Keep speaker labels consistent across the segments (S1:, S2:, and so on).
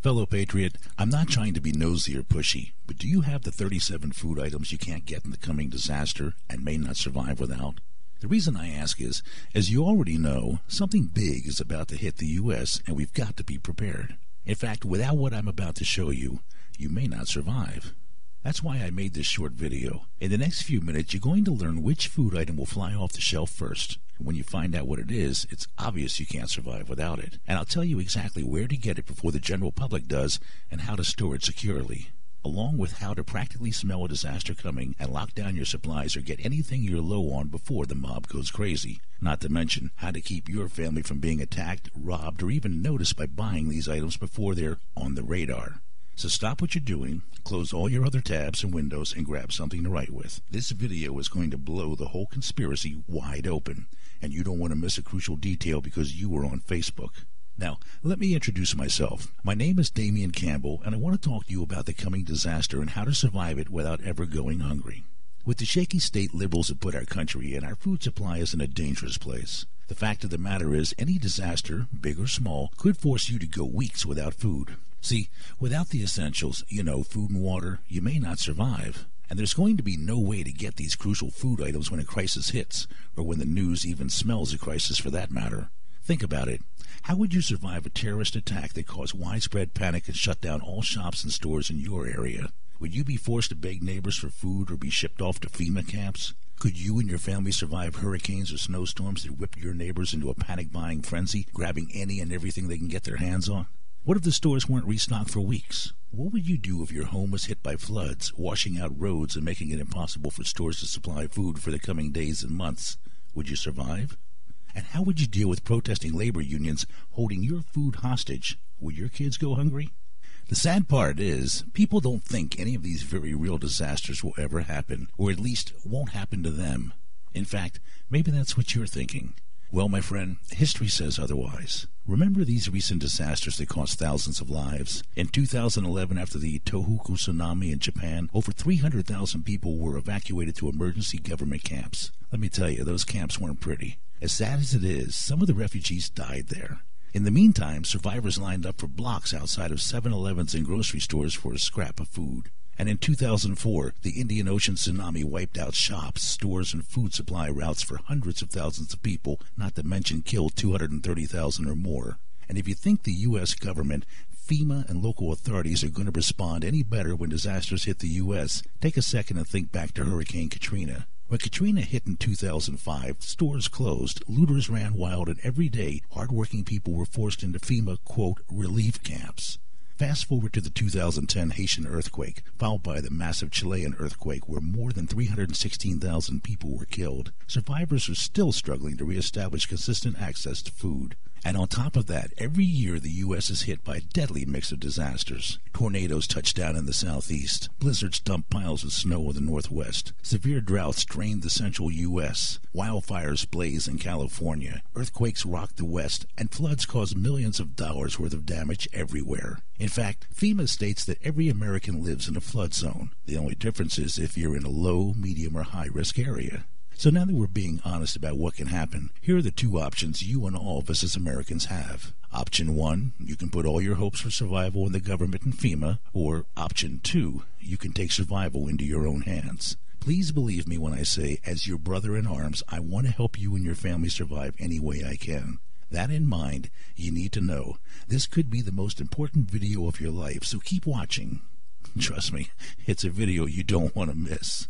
S1: Fellow patriot, I'm not trying to be nosy or pushy, but do you have the 37 food items you can't get in the coming disaster and may not survive without? The reason I ask is, as you already know, something big is about to hit the U.S. and we've got to be prepared. In fact, without what I'm about to show you, you may not survive. That's why I made this short video. In the next few minutes, you're going to learn which food item will fly off the shelf first. When you find out what it is, it's obvious you can't survive without it. And I'll tell you exactly where to get it before the general public does and how to store it securely, along with how to practically smell a disaster coming and lock down your supplies or get anything you're low on before the mob goes crazy. Not to mention how to keep your family from being attacked, robbed, or even noticed by buying these items before they're on the radar. So stop what you're doing, close all your other tabs and windows, and grab something to write with. This video is going to blow the whole conspiracy wide open, and you don't want to miss a crucial detail because you were on Facebook. Now, let me introduce myself. My name is Damian Campbell, and I want to talk to you about the coming disaster and how to survive it without ever going hungry. With the shaky state liberals have put our country in, our food supply is in a dangerous place. The fact of the matter is, any disaster, big or small, could force you to go weeks without food. See, without the essentials, food and water, you may not survive. And there's going to be no way to get these crucial food items when a crisis hits, or when the news even smells a crisis for that matter. Think about it. How would you survive a terrorist attack that caused widespread panic and shut down all shops and stores in your area? Would you be forced to beg neighbors for food or be shipped off to FEMA camps? Could you and your family survive hurricanes or snowstorms that whip your neighbors into a panic-buying frenzy, grabbing any and everything they can get their hands on? What if the stores weren't restocked for weeks? What would you do if your home was hit by floods, washing out roads and making it impossible for stores to supply food for the coming days and months? Would you survive? And how would you deal with protesting labor unions holding your food hostage? Would your kids go hungry? The sad part is, people don't think any of these very real disasters will ever happen, or at least won't happen to them. In fact, maybe that's what you're thinking. Well, my friend, history says otherwise. Remember these recent disasters that cost thousands of lives? In 2011, after the Tohoku tsunami in Japan, over 300,000 people were evacuated to emergency government camps. Let me tell you, those camps weren't pretty. As sad as it is, some of the refugees died there. In the meantime, survivors lined up for blocks outside of 7-Elevens and grocery stores for a scrap of food. And in 2004, the Indian Ocean tsunami wiped out shops, stores, and food supply routes for hundreds of thousands of people, not to mention killed 230,000 or more. And if you think the U.S. government, FEMA, and local authorities are going to respond any better when disasters hit the U.S., take a second and think back to Hurricane Katrina. When Katrina hit in 2005, stores closed, looters ran wild, and every day, hardworking people were forced into FEMA, quote, relief camps. Fast forward to the 2010 Haitian earthquake, followed by the massive Chilean earthquake where more than 316,000 people were killed. Survivors are still struggling to reestablish consistent access to food. And on top of that, every year the U.S. is hit by a deadly mix of disasters. Tornadoes touch down in the southeast. Blizzards dump piles of snow in the northwest. Severe droughts drain the central U.S. Wildfires blaze in California. Earthquakes rock the west. And floods cause millions of dollars worth of damage everywhere. In fact, FEMA states that every American lives in a flood zone. The only difference is if you're in a low, medium, or high-risk area. So now that we're being honest about what can happen, here are the two options you and all of us as Americans have. Option 1, you can put all your hopes for survival in the government and FEMA. Or Option 2, you can take survival into your own hands. Please believe me when I say, as your brother in arms, I want to help you and your family survive any way I can. That in mind, you need to know, this could be the most important video of your life, so keep watching. Trust me, it's a video you don't want to miss.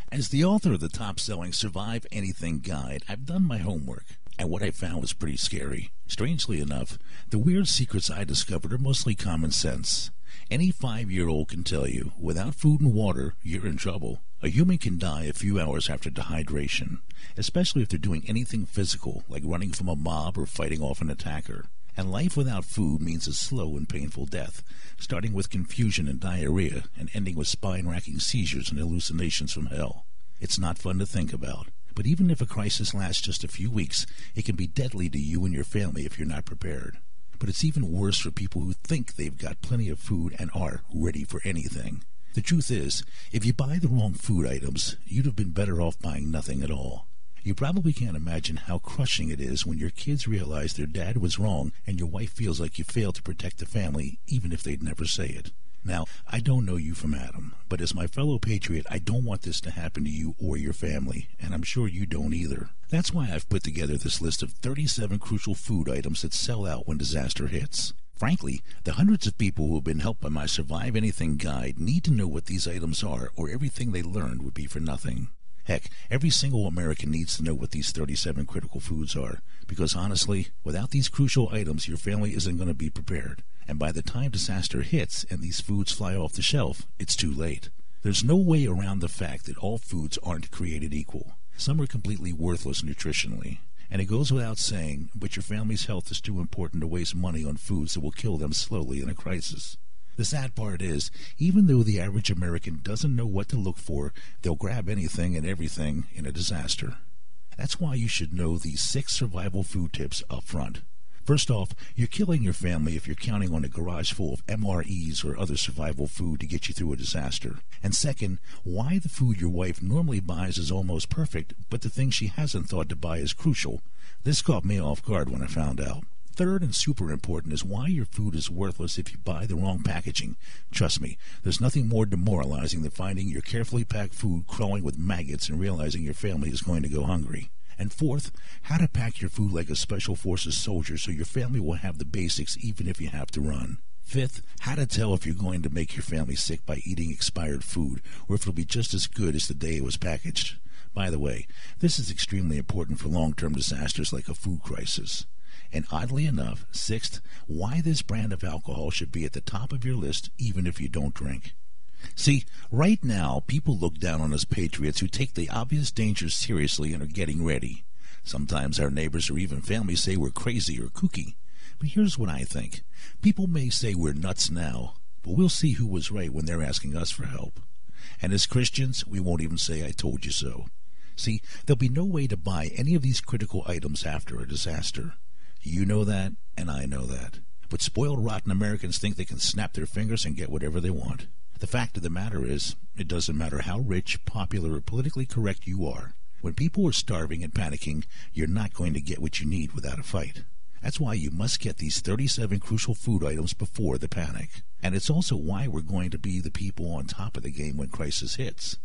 S1: As the author of the top-selling Survive Anything guide, I've done my homework, and what I found was pretty scary. Strangely enough, the weird secrets I discovered are mostly common sense. Any 5-year-old can tell you, without food and water, you're in trouble. A human can die a few hours after dehydration, especially if they're doing anything physical, like running from a mob or fighting off an attacker. And life without food means a slow and painful death, starting with confusion and diarrhea, and ending with spine-racking seizures and hallucinations from hell. It's not fun to think about, but even if a crisis lasts just a few weeks, it can be deadly to you and your family if you're not prepared. But it's even worse for people who think they've got plenty of food and are ready for anything. The truth is, if you buy the wrong food items, you'd have been better off buying nothing at all. You probably can't imagine how crushing it is when your kids realize their dad was wrong and your wife feels like you failed to protect the family, even if they'd never say it. Now, I don't know you from Adam, but as my fellow patriot, I don't want this to happen to you or your family, and I'm sure you don't either. That's why I've put together this list of 37 crucial food items that sell out when disaster hits. Frankly, the hundreds of people who have been helped by my Survive Anything guide need to know what these items are, or everything they learned would be for nothing. Heck, every single American needs to know what these 37 critical foods are, because honestly, without these crucial items, your family isn't going to be prepared. And by the time disaster hits and these foods fly off the shelf, it's too late. There's no way around the fact that all foods aren't created equal. Some are completely worthless nutritionally. And it goes without saying, but your family's health is too important to waste money on foods that will kill them slowly in a crisis. The sad part is, even though the average American doesn't know what to look for, they'll grab anything and everything in a disaster. That's why you should know these 6 survival food tips up front. First off, you're killing your family if you're counting on a garage full of MREs or other survival food to get you through a disaster. And second, why the food your wife normally buys is almost perfect, but the thing she hasn't thought to buy is crucial. This caught me off guard when I found out. Third, and super important, is why your food is worthless if you buy the wrong packaging. Trust me, there's nothing more demoralizing than finding your carefully packed food crawling with maggots and realizing your family is going to go hungry. And fourth, how to pack your food like a Special Forces soldier so your family will have the basics even if you have to run. Fifth, how to tell if you're going to make your family sick by eating expired food, or if it'll be just as good as the day it was packaged. By the way, this is extremely important for long-term disasters like a food crisis. And oddly enough, sixth, why this brand of alcohol should be at the top of your list even if you don't drink. See, right now, people look down on us patriots who take the obvious dangers seriously and are getting ready. Sometimes our neighbors or even family say we're crazy or kooky. But here's what I think. People may say we're nuts now, but we'll see who was right when they're asking us for help. And as Christians, we won't even say I told you so. See, there'll be no way to buy any of these critical items after a disaster. You know that, and I know that. But spoiled, rotten Americans think they can snap their fingers and get whatever they want. The fact of the matter is, it doesn't matter how rich, popular, or politically correct you are. When people are starving and panicking, you're not going to get what you need without a fight. That's why you must get these 37 crucial food items before the panic. And it's also why we're going to be the people on top of the game when crisis hits.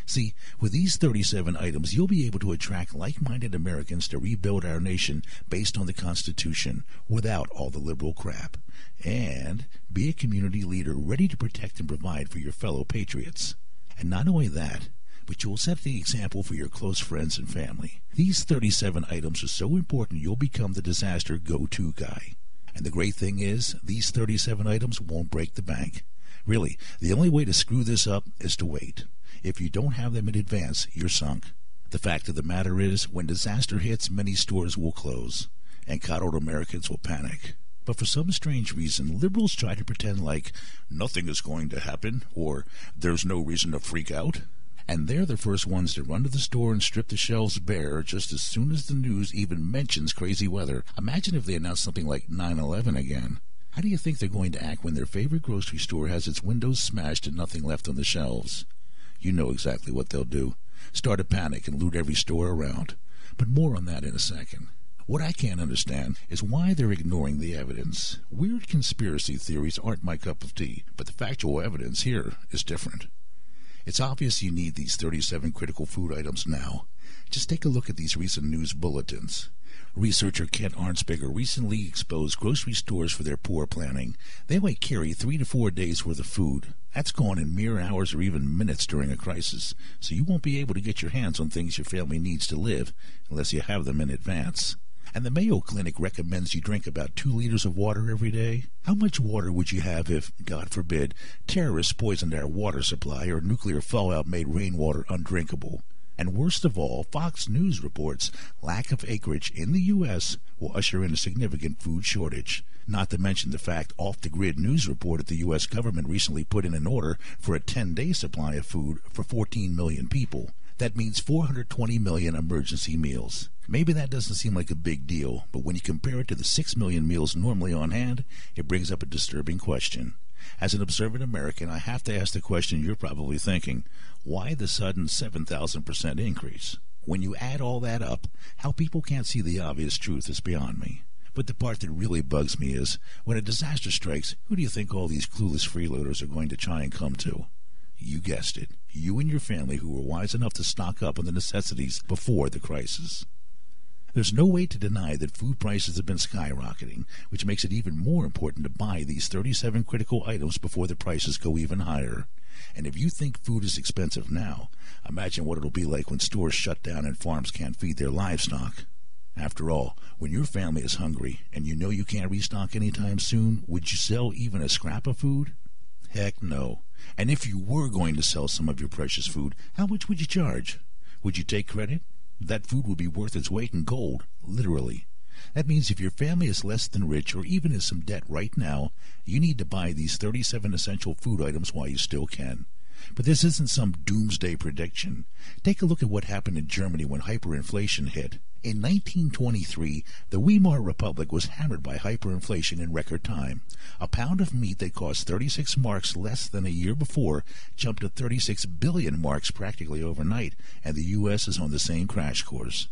S1: See, with these 37 items, you'll be able to attract like-minded Americans to rebuild our nation based on the Constitution without all the liberal crap. And be a community leader ready to protect and provide for your fellow patriots. And not only that, but you will set the example for your close friends and family. These 37 items are so important you'll become the disaster go-to guy. And the great thing is, these 37 items won't break the bank. Really, the only way to screw this up is to wait. If you don't have them in advance, you're sunk. The fact of the matter is, when disaster hits, many stores will close, and coddled Americans will panic. But for some strange reason, liberals try to pretend like nothing is going to happen, or there's no reason to freak out. And they're the first ones to run to the store and strip the shelves bare just as soon as the news even mentions crazy weather. Imagine if they announced something like 9/11 again. How do you think they're going to act when their favorite grocery store has its windows smashed and nothing left on the shelves? You know exactly what they'll do. Start a panic and loot every store around. But more on that in a second. What I can't understand is why they're ignoring the evidence. Weird conspiracy theories aren't my cup of tea, but the factual evidence here is different. It's obvious you need these 37 critical food items now. Just take a look at these recent news bulletins. Researcher Kent Arnsberger recently exposed grocery stores for their poor planning. They might carry 3 to 4 days worth of food. That's gone in mere hours or even minutes during a crisis, so you won't be able to get your hands on things your family needs to live unless you have them in advance. And the Mayo Clinic recommends you drink about 2 liters of water every day. How much water would you have if, God forbid, terrorists poisoned our water supply or nuclear fallout made rainwater undrinkable? And worst of all, Fox News reports lack of acreage in the U.S. will usher in a significant food shortage. Not to mention the fact Off the Grid News reported the U.S. government recently put in an order for a 10-day supply of food for 14 million people. That means 420 million emergency meals. Maybe that doesn't seem like a big deal, but when you compare it to the 6 million meals normally on hand, it brings up a disturbing question. As an observant American, I have to ask the question you're probably thinking. Why the sudden 7,000% increase? When you add all that up, how people can't see the obvious truth is beyond me. But the part that really bugs me is, when a disaster strikes, who do you think all these clueless freeloaders are going to try and come to? You guessed it. You and your family who were wise enough to stock up on the necessities before the crisis. There's no way to deny that food prices have been skyrocketing, which makes it even more important to buy these 37 critical items before the prices go even higher. And if you think food is expensive now, imagine what it'll be like when stores shut down and farms can't feed their livestock. After all, when your family is hungry and you know you can't restock anytime soon, would you sell even a scrap of food? Heck no. And if you were going to sell some of your precious food, how much would you charge? Would you take credit? That food would be worth its weight in gold, literally. That means if your family is less than rich or even in some debt right now, you need to buy these 37 essential food items while you still can. But this isn't some doomsday prediction. Take a look at what happened in Germany when hyperinflation hit. In 1923, the Weimar Republic was hammered by hyperinflation in record time. A pound of meat that cost 36 marks less than a year before jumped to 36 billion marks practically overnight, and the U.S. is on the same crash course.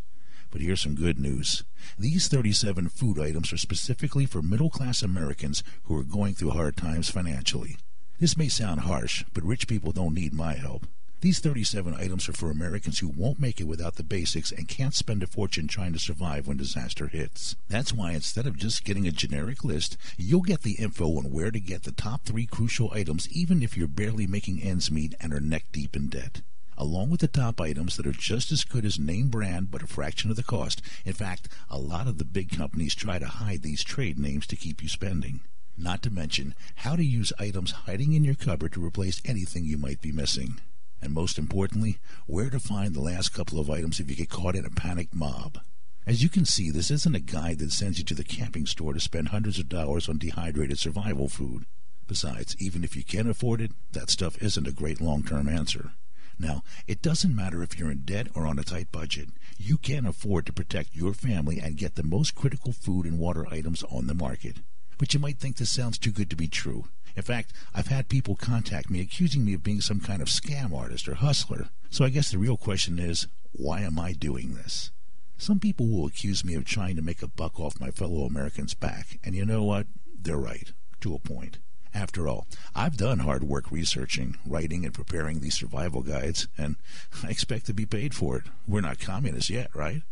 S1: But here's some good news. These 37 food items are specifically for middle-class Americans who are going through hard times financially. This may sound harsh, but rich people don't need my help. These 37 items are for Americans who won't make it without the basics and can't spend a fortune trying to survive when disaster hits. That's why instead of just getting a generic list, you'll get the info on where to get the top 3 crucial items even if you're barely making ends meet and are neck deep in debt. Along with the top items that are just as good as name brand but a fraction of the cost. In fact, a lot of the big companies try to hide these trade names to keep you spending. Not to mention how to use items hiding in your cupboard to replace anything you might be missing. And most importantly, where to find the last couple of items if you get caught in a panicked mob. As you can see, this isn't a guide that sends you to the camping store to spend hundreds of dollars on dehydrated survival food. Besides, even if you can afford it, that stuff isn't a great long-term answer. Now, it doesn't matter if you're in debt or on a tight budget. You can afford to protect your family and get the most critical food and water items on the market. But you might think this sounds too good to be true. In fact, I've had people contact me accusing me of being some kind of scam artist or hustler. So I guess the real question is, why am I doing this? Some people will accuse me of trying to make a buck off my fellow Americans' back. And you know what? They're right, to a point. After all, I've done hard work researching, writing, and preparing these survival guides, and I expect to be paid for it. We're not communists yet, right?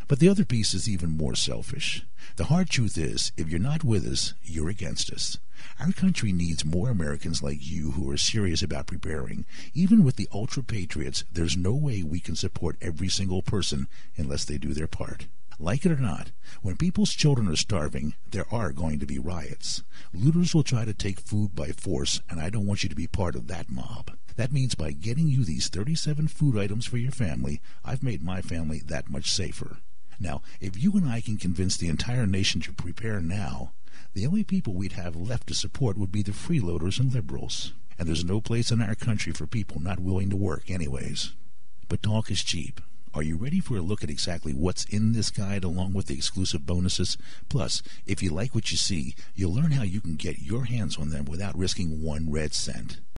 S1: But the other piece is even more selfish. The hard truth is, if you're not with us, you're against us. Our country needs more Americans like you who are serious about preparing. Even with the ultra-patriots, there's no way we can support every single person unless they do their part. Like it or not, when people's children are starving, there are going to be riots. Looters will try to take food by force, and I don't want you to be part of that mob. That means by getting you these 37 food items for your family, I've made my family that much safer. Now, if you and I can convince the entire nation to prepare now, the only people we'd have left to support would be the freeloaders and liberals. And there's no place in our country for people not willing to work anyways. But talk is cheap. Are you ready for a look at exactly what's in this guide along with the exclusive bonuses? Plus, if you like what you see, you'll learn how you can get your hands on them without risking 1 red cent.